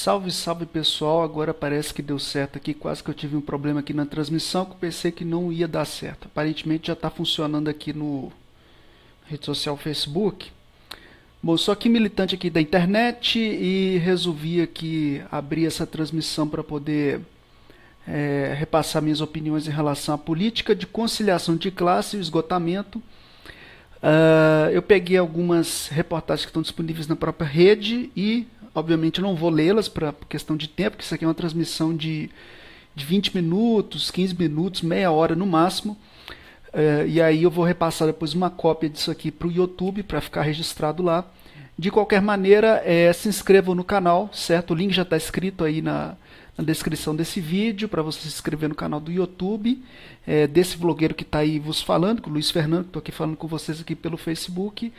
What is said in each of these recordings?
Salve, salve pessoal, agora parece que deu certo aqui, quase que eu tive um problema aqui na transmissão que eu pensei que não ia dar certo. Aparentemente já está funcionando aqui no rede social Facebook. Bom, sou aqui militante aqui da internet e resolvi aqui abrir essa transmissão para poder repassar minhas opiniões em relação à política de conciliação de classe e o esgotamento. Eu peguei algumas reportagens que estão disponíveis na própria rede e, obviamente, eu não vou lê-las por questão de tempo, porque isso aqui é uma transmissão de 20 minutos, 15 minutos, meia hora no máximo. E aí eu vou repassar depois uma cópia disso aqui para o YouTube, para ficar registrado lá. De qualquer maneira, se inscrevam no canal, certo? O link já está escrito aí na descrição desse vídeo, para você se inscrever no canal do YouTube, desse vlogueiro que está aí vos falando, com o Luiz Fernando, que estou aqui falando com vocês aqui pelo Facebook.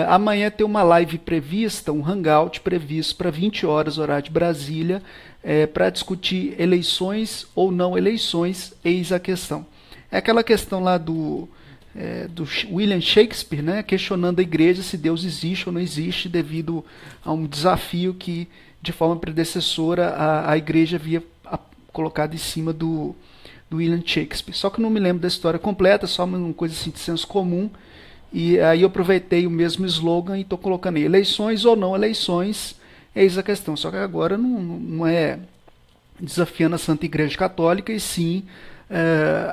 Amanhã tem uma live prevista, um hangout previsto para 20 horas, horário de Brasília, para discutir eleições ou não eleições, eis a questão. É aquela questão lá do William Shakespeare, né, questionando a igreja se Deus existe ou não existe, devido a um desafio que, de forma predecessora, a igreja havia colocado em cima do William Shakespeare. Só que eu não me lembro da história completa, só uma coisa assim de senso comum. E aí eu aproveitei o mesmo slogan e estou colocando aí, eleições ou não eleições, eis a questão. Só que agora não é desafiando a Santa Igreja Católica, e sim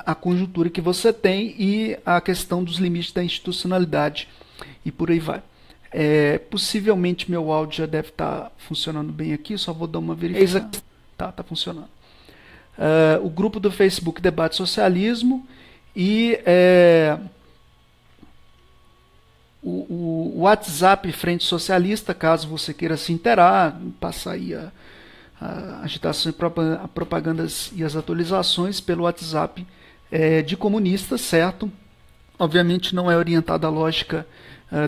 a conjuntura que você tem e a questão dos limites da institucionalidade, e por aí vai. Possivelmente meu áudio já deve estar funcionando bem aqui, só vou dar uma verificação. Tá funcionando. O grupo do Facebook Debate Socialismo e o WhatsApp Frente Socialista, caso você queira se inteirar, passar aí a agitação e a propagandas e as atualizações pelo WhatsApp de comunistas, certo? Obviamente não é orientado à lógica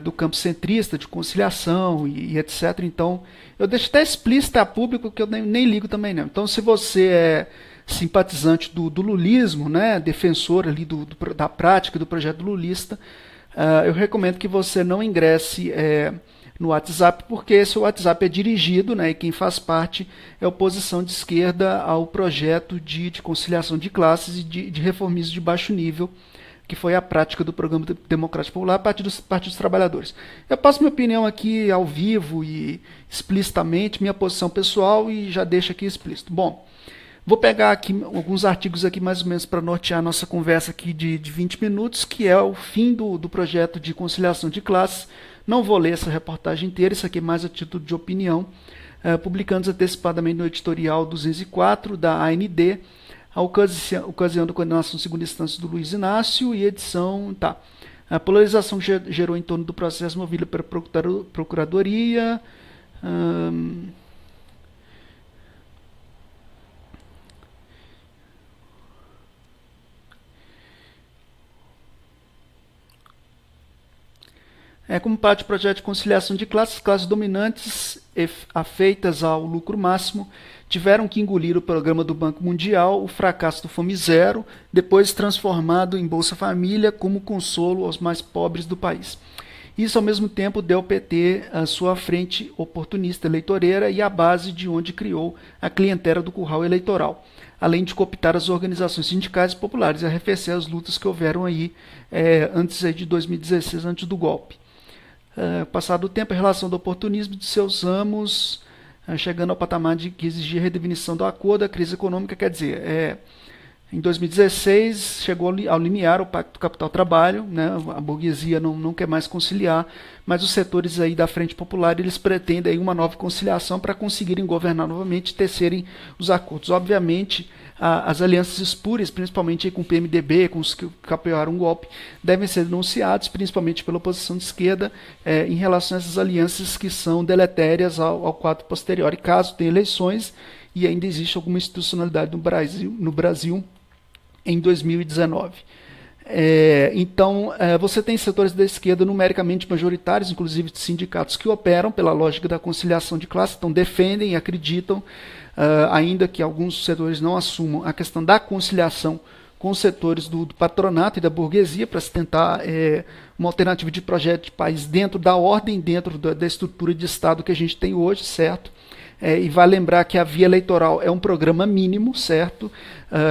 do campo centrista, de conciliação e etc. Então, eu deixo até explícito a público, que eu nem ligo também não. Então, se você é simpatizante do lulismo, né, defensor ali da prática do projeto lulista, eu recomendo que você não ingresse no WhatsApp, porque esse WhatsApp é dirigido, né, e quem faz parte é a oposição de esquerda ao projeto de conciliação de classes e de reformismo de baixo nível, que foi a prática do Programa Democrático Popular a partir dos Partidos Trabalhadores. Eu passo minha opinião aqui ao vivo e explicitamente, minha posição pessoal, e já deixo aqui explícito. Bom, vou pegar aqui alguns artigos aqui mais ou menos para nortear a nossa conversa aqui de 20 minutos, que é o fim do projeto de conciliação de classes. Não vou ler essa reportagem inteira, isso aqui é mais a título de opinião, publicando antecipadamente no editorial 204 da AND, a ocasião da condenação em segunda instância do Luiz Inácio, e edição... A polarização que gerou em torno do processo movido pela Procuradoria... como parte do projeto de conciliação de classes dominantes afeitas ao lucro máximo tiveram que engolir o programa do Banco Mundial, o fracasso do Fome Zero, depois transformado em Bolsa Família como consolo aos mais pobres do país. Isso, ao mesmo tempo, deu ao PT a sua frente oportunista eleitoreira e a base de onde criou a clientela do curral eleitoral, além de cooptar as organizações sindicais e populares e arrefecer as lutas que houveram aí antes de 2016, antes do golpe. Passado o tempo, a relação do oportunismo de seus amos, chegando ao patamar de que exigia a redefinição do acordo, a crise econômica, quer dizer, em 2016 chegou ao limiar o Pacto do Capital-Trabalho, né, a burguesia não quer mais conciliar, mas os setores aí da Frente Popular, eles pretendem aí uma nova conciliação para conseguirem governar novamente e tecerem os acordos. Obviamente, as alianças espúrias, principalmente aí com o PMDB, com os que apoiaram o golpe, devem ser denunciados, principalmente pela oposição de esquerda, em relação a essas alianças que são deletérias ao quadro posterior. E caso tenha eleições e ainda existe alguma institucionalidade no Brasil em 2019. Então, você tem setores da esquerda numericamente majoritários, inclusive de sindicatos que operam pela lógica da conciliação de classe, então defendem e acreditam, ainda que alguns setores não assumam a questão da conciliação com os setores do patronato e da burguesia para se tentar uma alternativa de projeto de país dentro da ordem, dentro da estrutura de Estado que a gente tem hoje, certo? E vai lembrar que a via eleitoral é um programa mínimo, certo?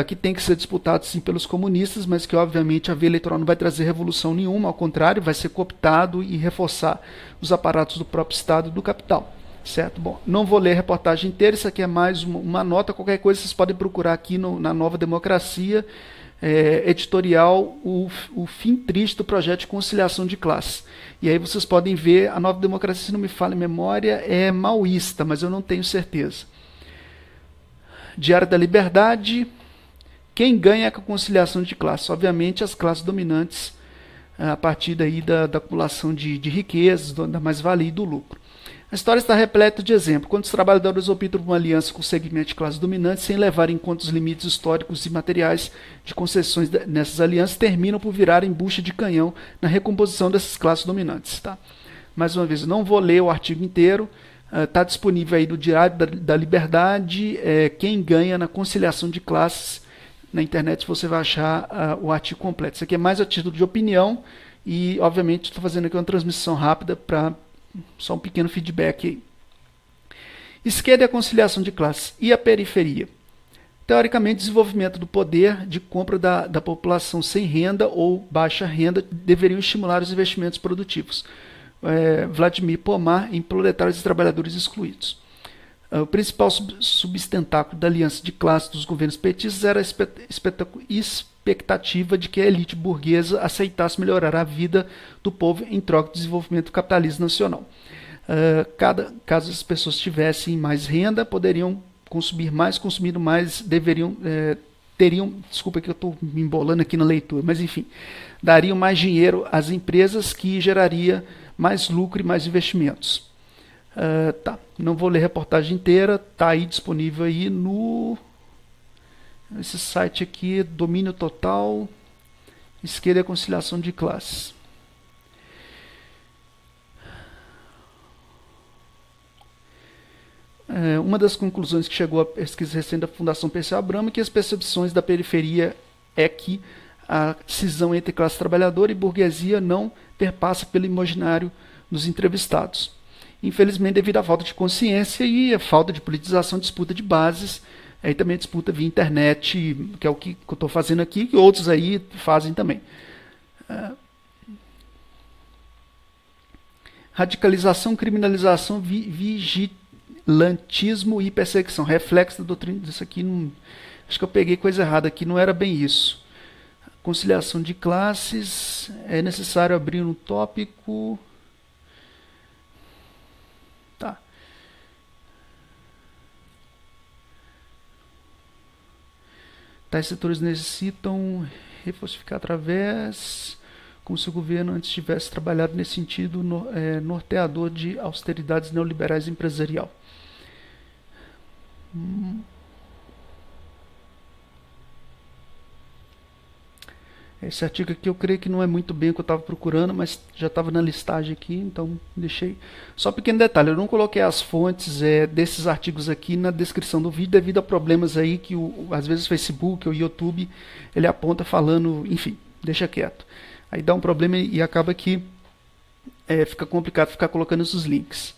Que tem que ser disputado sim pelos comunistas, mas que obviamente a via eleitoral não vai trazer revolução nenhuma, ao contrário, vai ser cooptado e reforçar os aparatos do próprio Estado e do capital. Certo? Bom, não vou ler a reportagem inteira, isso aqui é mais uma nota, qualquer coisa vocês podem procurar aqui na Nova Democracia, editorial, o fim triste do projeto de conciliação de classes. E aí vocês podem ver, a Nova Democracia, se não me falha a memória, é maoísta, mas eu não tenho certeza. Diário da Liberdade, quem ganha com a conciliação de classes? Obviamente as classes dominantes, a partir daí da acumulação de riquezas, da mais-valia e do lucro. A história está repleta de exemplos, quando os trabalhadores optam por uma aliança com o segmento de classe dominante sem levar em conta os limites históricos e materiais de concessões nessas alianças, terminam por virar embucha de canhão na recomposição dessas classes dominantes. Tá? Mais uma vez, não vou ler o artigo inteiro, está disponível aí no Diário da Liberdade, quem ganha na conciliação de classes, na internet você vai achar o artigo completo. Isso aqui é mais a título de opinião e, obviamente, estou fazendo aqui uma transmissão rápida para só um pequeno feedback aí. Esquerda e a conciliação de classes e a periferia. Teoricamente, desenvolvimento do poder de compra da população sem renda ou baixa renda deveriam estimular os investimentos produtivos. Vladimir Pomar, em Proletários e Trabalhadores Excluídos. O principal substentáculo da aliança de classes dos governos petistas era a expectativa de que a elite burguesa aceitasse melhorar a vida do povo em troca do desenvolvimento do capitalismo nacional. Caso as pessoas tivessem mais renda, poderiam consumir mais, consumindo mais, teriam, desculpa que eu estou me embolando aqui na leitura, mas enfim, dariam mais dinheiro às empresas, que geraria mais lucro e mais investimentos. Tá, não vou ler a reportagem inteira, tá aí disponível aí esse site aqui, Domínio Total, Esquerda e Conciliação de Classes. Uma das conclusões que chegou a pesquisa recente da Fundação Perseu Abramo é que as percepções da periferia é que a cisão entre classe trabalhadora e burguesia não perpassa pelo imaginário dos entrevistados. Infelizmente, devido à falta de consciência e à falta de politização, disputa de bases, aí também disputa via internet, que é o que eu estou fazendo aqui, que outros aí fazem também. Radicalização, criminalização, vigilantismo e perseguição. Reflexo da doutrina disso aqui, acho que eu peguei coisa errada aqui, não era bem isso. Conciliação de classes, é necessário abrir um tópico... Tais setores necessitam reforçar através, como se o governo antes tivesse trabalhado nesse sentido norteador de austeridades neoliberais empresarial. Esse artigo aqui eu creio que não é muito bem o que eu estava procurando, mas já estava na listagem aqui, então deixei. Só um pequeno detalhe, eu não coloquei as fontes desses artigos aqui na descrição do vídeo, devido a problemas aí que às vezes o Facebook ou o YouTube ele aponta falando, enfim, deixa quieto. Aí dá um problema e acaba que fica complicado ficar colocando esses links.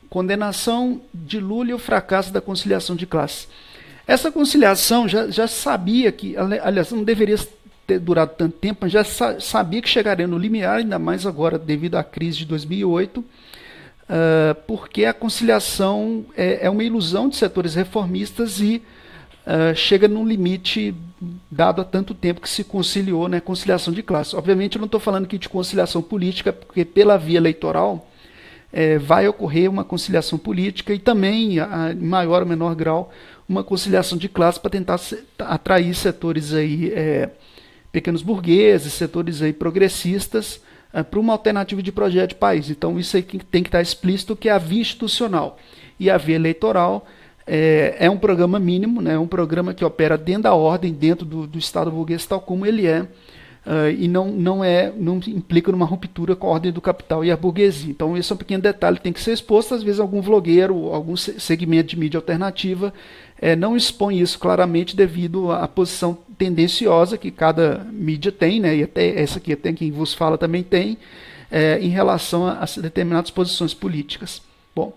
Condenação de Lula e o fracasso da conciliação de classes. Essa conciliação já sabia que, aliás, não deveria ter durado tanto tempo, mas já sabia que chegaria no limiar, ainda mais agora devido à crise de 2008, porque a conciliação é uma ilusão de setores reformistas e chega num limite dado há tanto tempo que se conciliou, né, conciliação de classe. Obviamente eu não estou falando aqui de conciliação política, porque pela via eleitoral vai ocorrer uma conciliação política e também, em maior ou menor grau, uma conciliação de classe para tentar atrair setores aí, pequenos burgueses, setores aí progressistas, para uma alternativa de projeto de país. Então isso aí tem que estar explícito, que é a via institucional e a via eleitoral é um programa mínimo, né, um programa que opera dentro da ordem, dentro do Estado burguês, tal como ele é, e não implica numa ruptura com a ordem do capital e a burguesia. Então esse é um pequeno detalhe, tem que ser exposto. Às vezes algum vlogueiro, algum segmento de mídia alternativa não expõe isso claramente devido à posição tendenciosa que cada mídia tem, né, e até essa aqui, até quem vos fala também tem, em relação a determinadas posições políticas. Bom,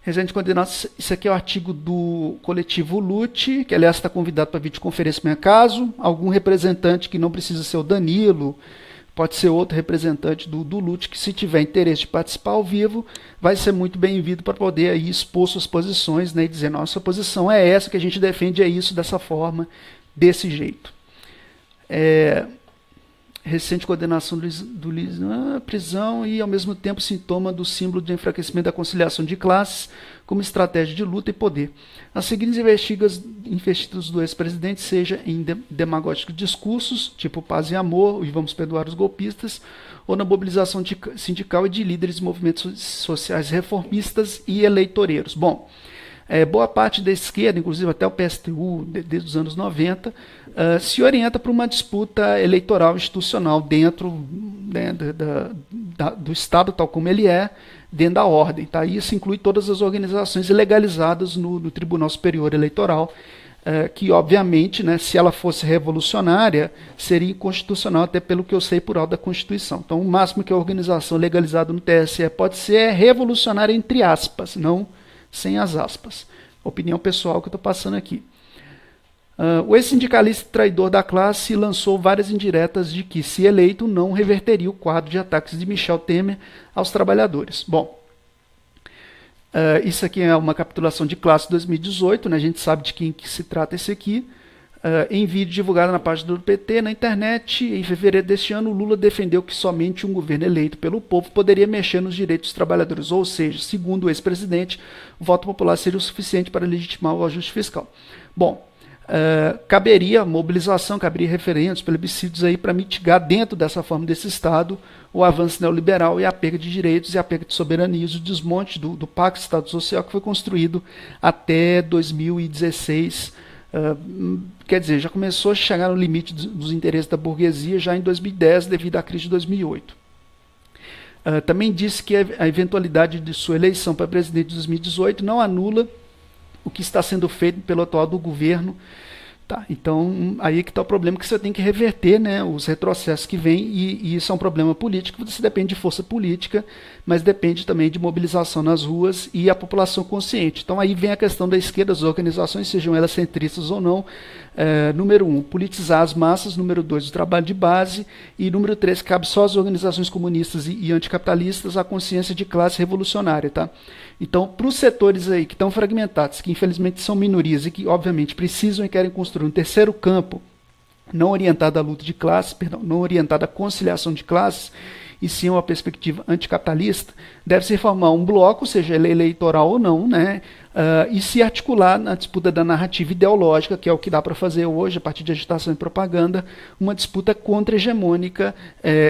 Resende condenado, isso aqui é o artigo do coletivo LUT, que aliás está convidado para videoconferência por caso, algum representante que não precisa ser o Danilo, pode ser outro representante do LUT, que se tiver interesse de participar ao vivo, vai ser muito bem-vindo para poder aí expor suas posições, né, e dizer, nossa posição é essa, que a gente defende é isso, dessa forma, desse jeito. Recente condenação prisão e, ao mesmo tempo, sintoma do símbolo de enfraquecimento da conciliação de classes como estratégia de luta e poder. As seguintes investidas do ex-presidente, seja em demagógicos discursos, tipo paz e amor, e vamos perdoar os golpistas, ou na mobilização sindical e de líderes de movimentos sociais reformistas e eleitoreiros. Bom, boa parte da esquerda, inclusive até o PSTU, desde os anos 90, se orienta para uma disputa eleitoral institucional dentro, né, do Estado tal como ele é, dentro da ordem. Tá? Isso inclui todas as organizações legalizadas no Tribunal Superior Eleitoral, que obviamente, né, se ela fosse revolucionária, seria inconstitucional, até pelo que eu sei por alto da Constituição. Então, o máximo que a organização legalizada no TSE pode ser é revolucionária entre aspas, não sem as aspas. Opinião pessoal que eu estou passando aqui. O ex-sindicalista traidor da classe lançou várias indiretas de que, se eleito, não reverteria o quadro de ataques de Michel Temer aos trabalhadores. Bom, isso aqui é uma capitulação de classe 2018, né? A gente sabe de quem que se trata esse aqui. Em vídeo divulgado na página do PT na internet, em fevereiro deste ano, Lula defendeu que somente um governo eleito pelo povo poderia mexer nos direitos dos trabalhadores, ou seja, segundo o ex-presidente, o voto popular seria o suficiente para legitimar o ajuste fiscal. Bom, caberia mobilização, caberia referendos, plebiscitos aí para mitigar dentro dessa forma desse Estado o avanço neoliberal e a perda de direitos e a perda de soberanias, o desmonte do Pacto de Estado Social que foi construído até 2016. Quer dizer, já começou a chegar no limite dos interesses da burguesia já em 2010 devido à crise de 2008. Também disse que a eventualidade de sua eleição para presidente de 2018 não anula o que está sendo feito pelo atual do governo. Tá, então, aí que está o problema, que você tem que reverter, né, os retrocessos que vêm, e isso é um problema político, você depende de força política, mas depende também de mobilização nas ruas e a população consciente. Então aí vem a questão da esquerda, as organizações, sejam elas centristas ou não, número 1, politizar as massas, número 2, o trabalho de base, e número 3, cabe só às organizações comunistas e anticapitalistas a consciência de classe revolucionária. Tá? Então, para os setores aí que estão fragmentados, que infelizmente são minorias e que obviamente precisam e querem construir um terceiro campo, não orientado à luta de classes, não orientado à conciliação de classes, e sim uma perspectiva anticapitalista, deve-se formar um bloco, seja ele eleitoral ou não, né, e se articular na disputa da narrativa ideológica, que é o que dá para fazer hoje, a partir de agitação e propaganda, uma disputa contra-hegemônica,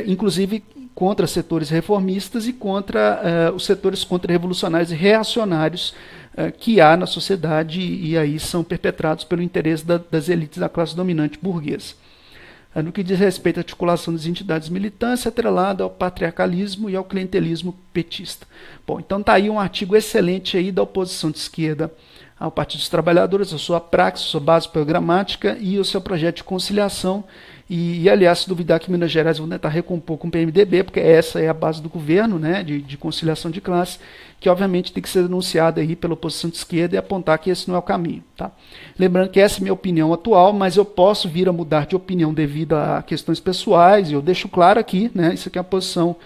inclusive contra setores reformistas e contra os setores contra-revolucionários e reacionários que há na sociedade, e aí são perpetrados pelo interesse das elites da classe dominante burguesa. No que diz respeito à articulação das entidades militantes, atrelada ao patriarcalismo e ao clientelismo petista. Bom, então está aí um artigo excelente aí da oposição de esquerda ao Partido dos Trabalhadores, a sua praxis, a sua base programática e o seu projeto de conciliação. E aliás, se duvidar que Minas Gerais vão tentar recompor com o PMDB, porque essa é a base do governo, né, de conciliação de classe, que obviamente tem que ser denunciada aí pela oposição de esquerda e apontar que esse não é o caminho. Tá? Lembrando que essa é a minha opinião atual, mas eu posso vir a mudar de opinião devido a questões pessoais, e eu deixo claro aqui, né, isso aqui é uma posição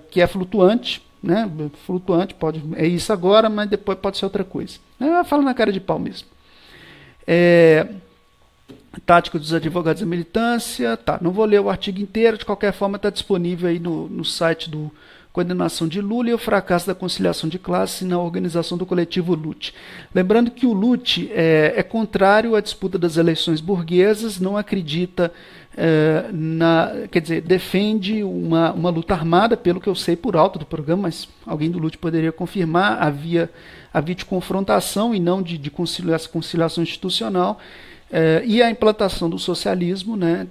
que é flutuante, né, flutuante, é isso agora, mas depois pode ser outra coisa. Eu falo na cara de pau mesmo. Tática dos advogados da militância, tá, não vou ler o artigo inteiro, de qualquer forma está disponível aí no site do Condenação de Lula e o fracasso da conciliação de classe na organização do coletivo LUT. Lembrando que o LUT é contrário à disputa das eleições burguesas, não acredita, quer dizer, defende uma luta armada, pelo que eu sei por alto do programa, mas alguém do LUT poderia confirmar, havia de confrontação e não de conciliação institucional, e a implantação do socialismo, né,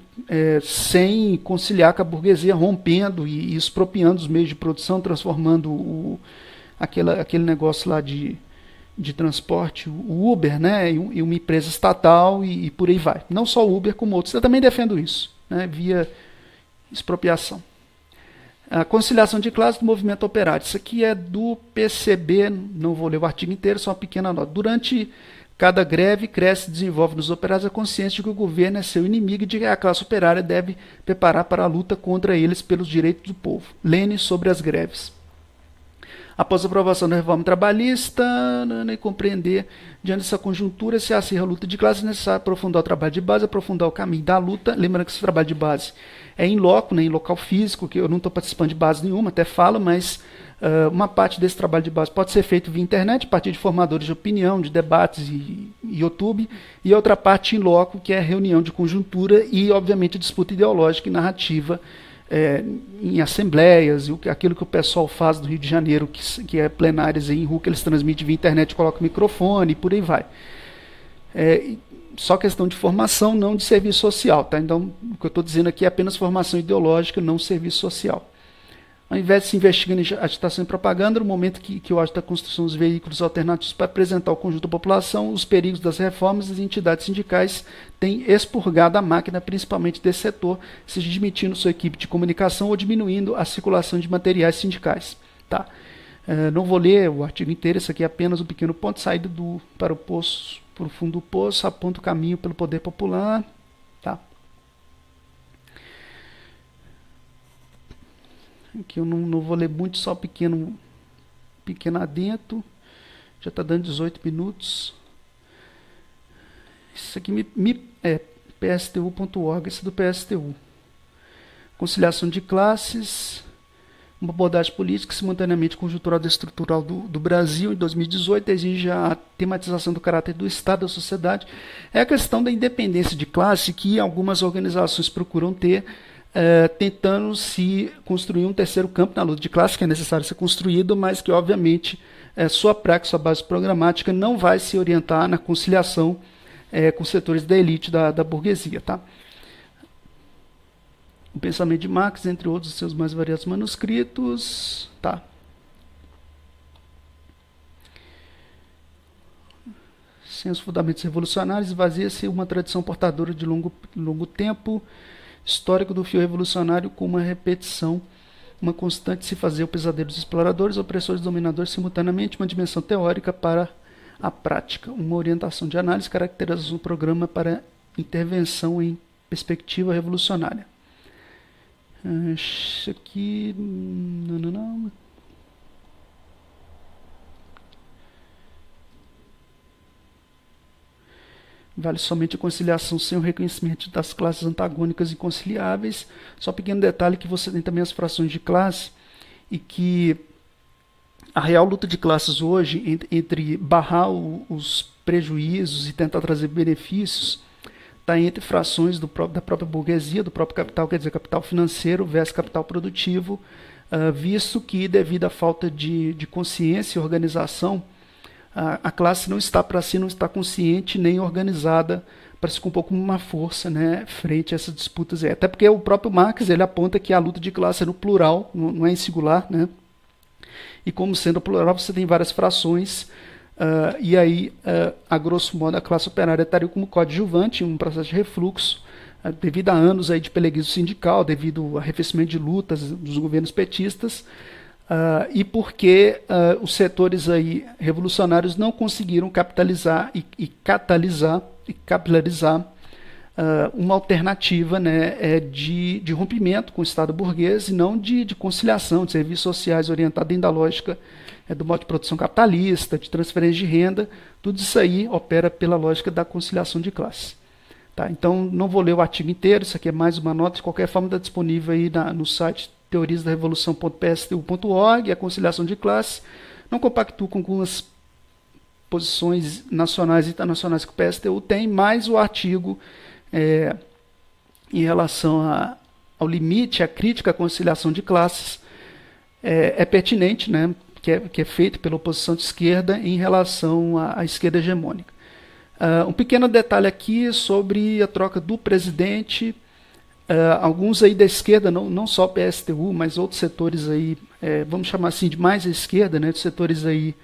sem conciliar com a burguesia, rompendo e expropriando os meios de produção, transformando aquele negócio lá de de transporte, o Uber, né, e uma empresa estatal e por aí vai. Não só o Uber, como outros. Eu também defendo isso, né, via expropriação. A conciliação de classes do movimento operário. Isso aqui é do PCB, não vou ler o artigo inteiro, só uma pequena nota. Durante cada greve, cresce e desenvolve nos operários a consciência de que o governo é seu inimigo e de que a classe operária deve preparar para a luta contra eles pelos direitos do povo. Lênin sobre as greves. Após a aprovação da reforma trabalhista, e compreender, diante dessa conjuntura, se acirra a luta de classe, é necessário aprofundar o trabalho de base, aprofundar o caminho da luta. Lembrando que esse trabalho de base é em loco, né, em local físico, que eu não estou participando de base nenhuma, até falo, mas uma parte desse trabalho de base pode ser feito via internet, a partir de formadores de opinião, de debates e YouTube, e outra parte em loco, que é reunião de conjuntura e, obviamente, disputa ideológica e narrativa em assembleias, aquilo que o pessoal faz do Rio de Janeiro, que é plenárias em rua, que eles transmitem via internet, colocam microfone e por aí vai. Só questão de formação, não de serviço social. Tá? Então, o que eu estou dizendo aqui é apenas formação ideológica, não serviço social. Ao invés de se investigar em agitação e propaganda, no momento que eu acho da construção dos veículos alternativos para apresentar ao conjunto da população os perigos das reformas, as entidades sindicais têm expurgado a máquina, principalmente desse setor, seja diminuindo sua equipe de comunicação ou diminuindo a circulação de materiais sindicais. Tá? Não vou ler o artigo inteiro, isso aqui é apenas um pequeno ponto, saída para o poço, para o fundo do poço, aponta o caminho pelo poder popular. Tá? Aqui eu não vou ler muito, só pequeno adentro. Já está dando 18 minutos. Isso aqui é pstu.org, esse é do PSTU. Conciliação de classes, uma abordagem política simultaneamente conjuntural e estrutural do Brasil em 2018 exige a tematização do caráter do Estado e da sociedade. É a questão da independência de classe que algumas organizações procuram ter, tentando se construir um terceiro campo na luta de classe, que é necessário ser construído, mas que, obviamente, sua prática, sua base programática não vai se orientar na conciliação com setores da elite da burguesia. Tá? O pensamento de Marx, entre outros seus mais variados manuscritos. Tá. Sem os fundamentos revolucionários, esvazia-se uma tradição portadora de longo tempo histórico do fio revolucionário, com uma repetição, uma constante de se fazer o pesadelo dos exploradores, opressores e dominadores simultaneamente, uma dimensão teórica para a prática, uma orientação de análise caracteriza um programa para intervenção em perspectiva revolucionária. Isso aqui... Não. Vale somente a conciliação sem o reconhecimento das classes antagônicas e conciliáveis. Só um pequeno detalhe que você tem também as frações de classe e que a real luta de classes hoje entre barrar os prejuízos e tentar trazer benefícios está entre frações da própria burguesia, do próprio capital, quer dizer, capital financeiro versus capital produtivo, visto que devido à falta de consciência e organização, a classe não está para si, não está consciente nem organizada para se compor como uma força, né, frente a essas disputas. Até porque o próprio Marx ele aponta que a luta de classe é no plural, não é em singular, né? E como sendo plural, você tem várias frações, e aí, a grosso modo, a classe operária estaria como coadjuvante em um processo de refluxo, devido a anos aí de peleguismo sindical, devido ao arrefecimento de lutas dos governos petistas, e porque os setores aí revolucionários não conseguiram capitalizar e catalisar e capilarizar uma alternativa, né, de rompimento com o Estado burguês e não de conciliação de serviços sociais orientado dentro da lógica do modo de produção capitalista, de transferência de renda. Tudo isso aí opera pela lógica da conciliação de classe. Tá? Então, não vou ler o artigo inteiro, isso aqui é mais uma nota, de qualquer forma está disponível aí no site teoriasdarevolução.pstu.org, a conciliação de classe. Não compactuo com algumas posições nacionais e internacionais que o PSTU tem, mas o artigo em relação ao limite, à crítica à conciliação de classes, é pertinente, né, que é feito pela oposição de esquerda em relação à esquerda hegemônica. Um pequeno detalhe aqui sobre a troca do presidente. Alguns aí da esquerda, não só o PSTU, mas outros setores aí, vamos chamar assim de mais à esquerda, né, de setores aí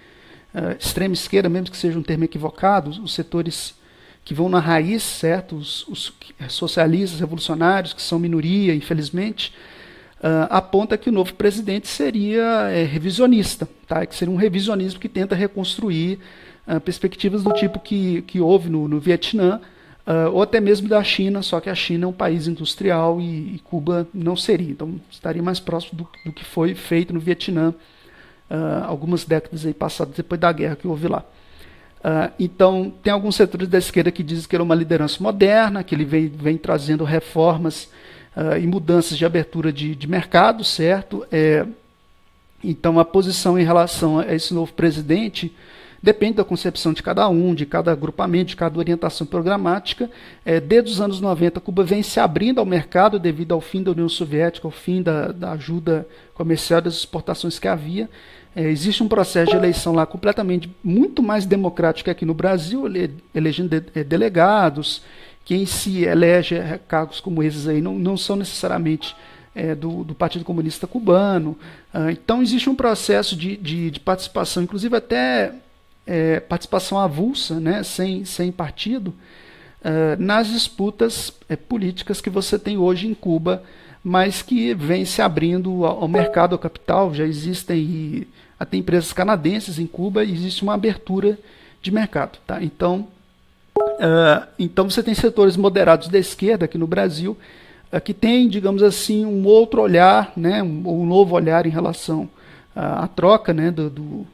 extrema esquerda, mesmo que seja um termo equivocado, os setores que vão na raiz, certo? Os socialistas, revolucionários, que são minoria, infelizmente, aponta que o novo presidente seria revisionista, tá? Que seria um revisionismo que tenta reconstruir perspectivas do tipo que houve no Vietnã, ou até mesmo da China, só que a China é um país industrial e Cuba não seria. Então estaria mais próximo do que foi feito no Vietnã algumas décadas aí passadas, depois da guerra que houve lá. Então, tem alguns setores da esquerda que dizem que ele é uma liderança moderna, que ele vem trazendo reformas e mudanças de abertura de mercado, certo? Então, a posição em relação a esse novo presidente depende da concepção de cada um, de cada agrupamento, de cada orientação programática. Desde os anos 90, Cuba vem se abrindo ao mercado devido ao fim da União Soviética, ao fim da ajuda comercial, das exportações que havia. Existe um processo de eleição lá completamente muito mais democrático que aqui no Brasil, elegendo delegados. Quem se elege cargos como esses aí não são necessariamente do Partido Comunista Cubano. Então existe um processo de participação, inclusive até participação avulsa, né, sem partido, nas disputas políticas que você tem hoje em Cuba, mas que vem se abrindo ao mercado, ao capital. Já existem até empresas canadenses em Cuba e existe uma abertura de mercado. Tá? Então você tem setores moderados da esquerda aqui no Brasil que tem, digamos assim, um outro olhar, né, um novo olhar em relação à troca, né, do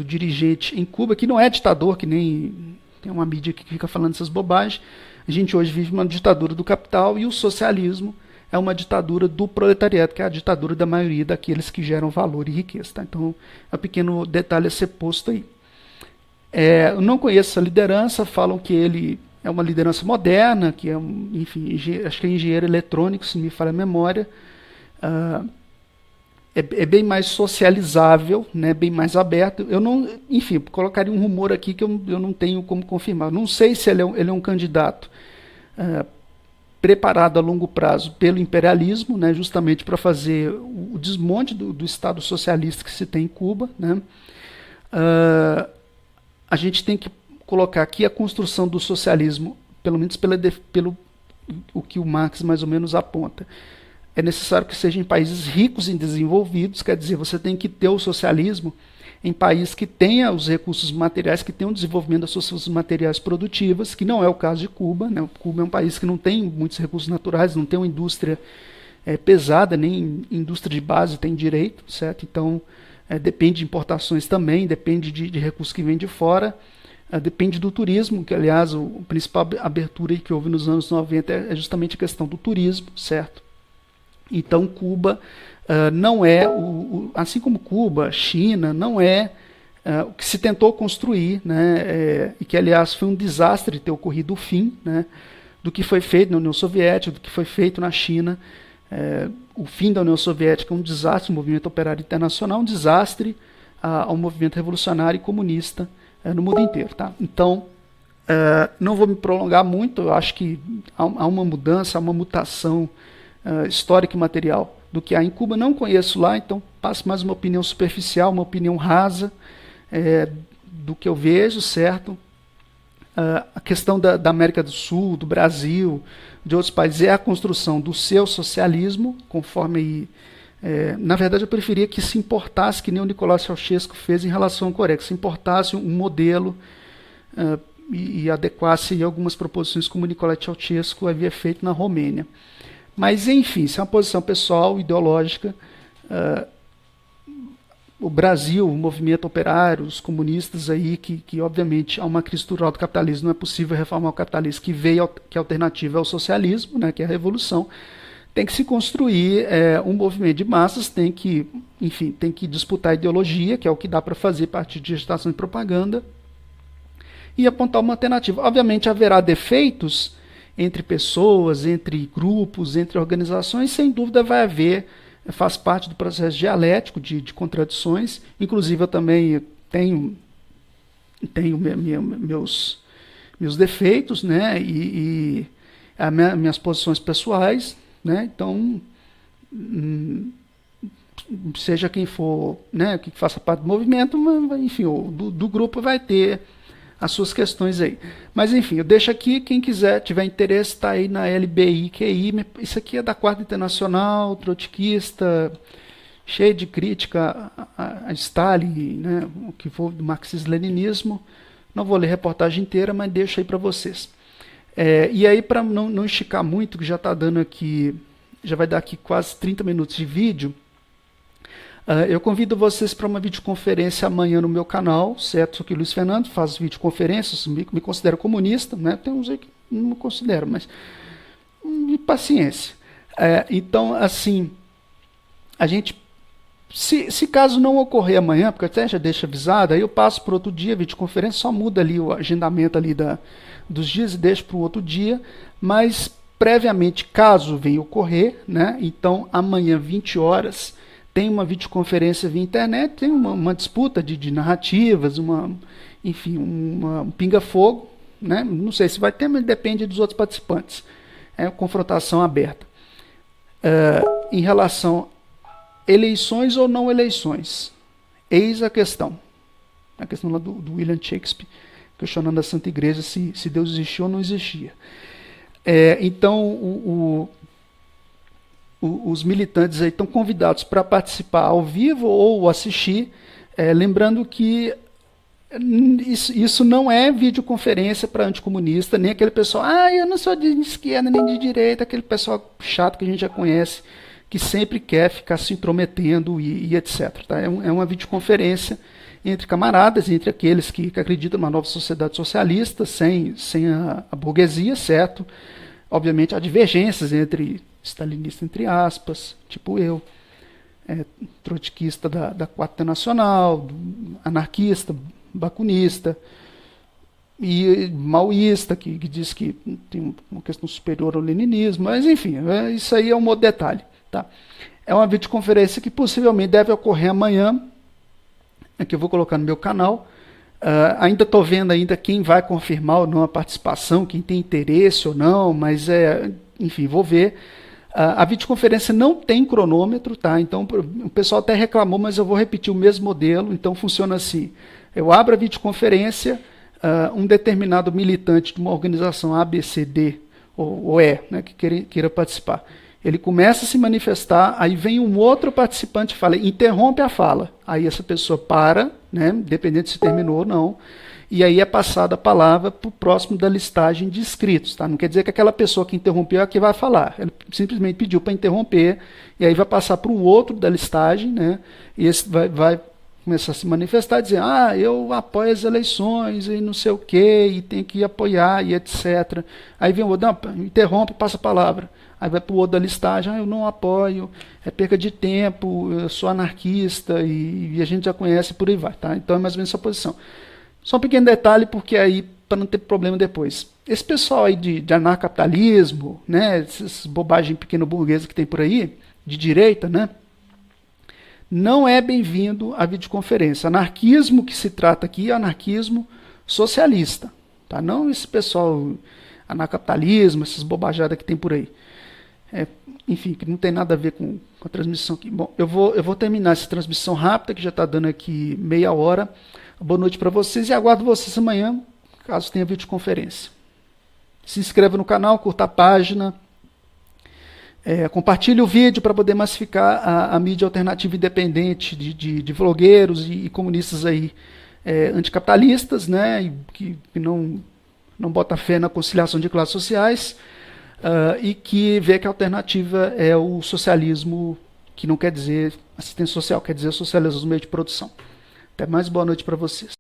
dirigente em Cuba, que não é ditador, que nem tem uma mídia que fica falando essas bobagens. A gente hoje vive uma ditadura do capital e o socialismo é uma ditadura do proletariado, que é a ditadura da maioria daqueles que geram valor e riqueza. Tá? Então, é um pequeno detalhe a ser posto aí. Eu não conheço essa liderança, falam que ele é uma liderança moderna, que é, enfim, acho que é engenheiro eletrônico, se me falha a memória. É bem mais socializável, né, bem mais aberto. Eu não, enfim, colocaria um rumor aqui que eu não tenho como confirmar. Não sei se ele é um candidato preparado a longo prazo pelo imperialismo, né, justamente para fazer o desmonte do Estado socialista que se tem em Cuba. Né. A gente tem que colocar aqui a construção do socialismo, pelo menos pelo o que o Marx mais ou menos aponta. É necessário que seja em países ricos e desenvolvidos, quer dizer, você tem que ter o socialismo em países que tenha os recursos materiais, que tenham o desenvolvimento das suas forças materiais produtivas, que não é o caso de Cuba. Né? Cuba é um país que não tem muitos recursos naturais, não tem uma indústria pesada, nem indústria de base tem direito, certo? Então, depende de importações também, depende de recursos que vêm de fora, depende do turismo, que, aliás, a principal abertura que houve nos anos 90 é justamente a questão do turismo, certo? Então, Cuba não é, assim como Cuba, China, não é o que se tentou construir, né, e que, aliás, foi um desastre ter ocorrido o fim, né, do que foi feito na União Soviética, do que foi feito na China. O fim da União Soviética é um desastre, o movimento operário internacional, um desastre ao movimento revolucionário e comunista no mundo inteiro. Tá? Então, não vou me prolongar muito, eu acho que há uma mudança, há uma mutação histórica e material do que há em Cuba. Não conheço lá, então passo mais uma opinião superficial, uma opinião rasa do que eu vejo, certo? A questão da América do Sul, do Brasil, de outros países, é a construção do seu socialismo, conforme aí, na verdade eu preferia que se importasse, que nem o Nicolau Ceausescu fez em relação à Coreia, que se importasse um modelo e adequasse algumas proposições como o Nicolau Ceausescu havia feito na Romênia. Mas, enfim, isso é uma posição pessoal, ideológica. O Brasil, o movimento operário, os comunistas aí, que obviamente há uma crise estrutural do capitalismo, não é possível reformar o capitalismo, que a alternativa é o socialismo, né, que é a revolução. Tem que se construir um movimento de massas, tem que disputar a ideologia, que é o que dá para fazer a partir de agitação e propaganda, e apontar uma alternativa. Obviamente haverá defeitos entre pessoas, entre grupos, entre organizações, sem dúvida vai haver, faz parte do processo dialético de contradições. Inclusive eu também tenho meus defeitos, né, e minhas posições pessoais, né, então seja quem for, né, que faça parte do movimento, enfim, do grupo vai ter as suas questões aí. Mas enfim, eu deixo aqui, quem quiser, tiver interesse, está aí na LBIQI. Isso aqui é da Quarta Internacional, trotskista, cheio de crítica a Stalin, né, o que for do marxismo-leninismo. Não vou ler a reportagem inteira, mas deixo aí para vocês. E aí, para não esticar muito, que já está dando aqui, já vai dar aqui quase 30 minutos de vídeo, eu convido vocês para uma videoconferência amanhã no meu canal, certo? Sou aqui Luiz Fernando, faço videoconferências, me considero comunista, né? Tem uns aí que não me considero, mas paciência. Então, assim, a gente, se caso não ocorrer amanhã, porque até já deixa avisado, aí eu passo para outro dia, videoconferência, só muda ali o agendamento ali dos dias e deixo para o outro dia, mas previamente, caso venha ocorrer, né? Então, amanhã, 20 horas, tem uma videoconferência via internet, tem uma disputa de narrativas, enfim, um pinga-fogo, né? Não sei se vai ter, mas depende dos outros participantes. É confrontação aberta. Em relação a eleições ou não eleições, eis a questão lá do William Shakespeare, questionando a Santa Igreja se Deus existia ou não existia. Então, os militantes aí estão convidados para participar ao vivo ou assistir, lembrando que isso não é videoconferência para anticomunista, nem aquele pessoal, eu não sou de esquerda nem de direita, aquele pessoal chato que a gente já conhece, que sempre quer ficar se intrometendo e etc. Tá? É uma videoconferência entre camaradas, entre aqueles que acreditam numa nova sociedade socialista, sem a burguesia, certo? Obviamente há divergências entre stalinista, entre aspas, tipo eu, trotskista da Quarta Internacional, anarquista, bacunista, e maoísta, que diz que tem uma questão superior ao leninismo, mas enfim, isso aí é um outro detalhe. Tá? É uma videoconferência que possivelmente deve ocorrer amanhã, que eu vou colocar no meu canal. Ainda estou vendo ainda quem vai confirmar ou não a participação, quem tem interesse ou não, mas enfim, vou ver. A videoconferência não tem cronômetro, tá? Então o pessoal até reclamou, mas eu vou repetir o mesmo modelo. Então funciona assim: eu abro a videoconferência, um determinado militante de uma organização A, B, C, D ou E, né, que queira participar, ele começa a se manifestar, aí vem um outro participante e fala, interrompe a fala. Aí essa pessoa para, né, independente se terminou ou não, e aí é passada a palavra para o próximo da listagem de inscritos. Tá? Não quer dizer que aquela pessoa que interrompeu é a que vai falar. Ele simplesmente pediu para interromper, e aí vai passar para o outro da listagem, né, e esse vai começar a se manifestar, dizer, eu apoio as eleições, e não sei o quê, e tem que apoiar, e etc. Aí vem o outro, interrompe, passa a palavra. Aí vai para o outro da listagem, eu não apoio, é perca de tempo, eu sou anarquista, e a gente já conhece, por aí vai. Tá? Então é mais ou menos essa posição. Só um pequeno detalhe, porque aí, para não ter problema depois. Esse pessoal aí de anarcapitalismo, né, essas bobagens pequeno burguesa que tem por aí, de direita, né, não é bem-vindo à videoconferência. Anarquismo que se trata aqui é anarquismo socialista. Tá? Não esse pessoal anarcapitalismo, essas bobajadas que tem por aí. Enfim, que não tem nada a ver com a transmissão aqui. Bom, eu vou terminar essa transmissão rápida, que já está dando aqui meia hora. Boa noite para vocês e aguardo vocês amanhã, caso tenha videoconferência. Se inscreva no canal, curta a página, compartilhe o vídeo para poder massificar a mídia alternativa independente de vlogueiros e comunistas aí, anticapitalistas, né, e que não bota fé na conciliação de classes sociais, e que vê que a alternativa é o socialismo, que não quer dizer assistência social, quer dizer socialismo no meio de produção. Até mais, boa noite para vocês.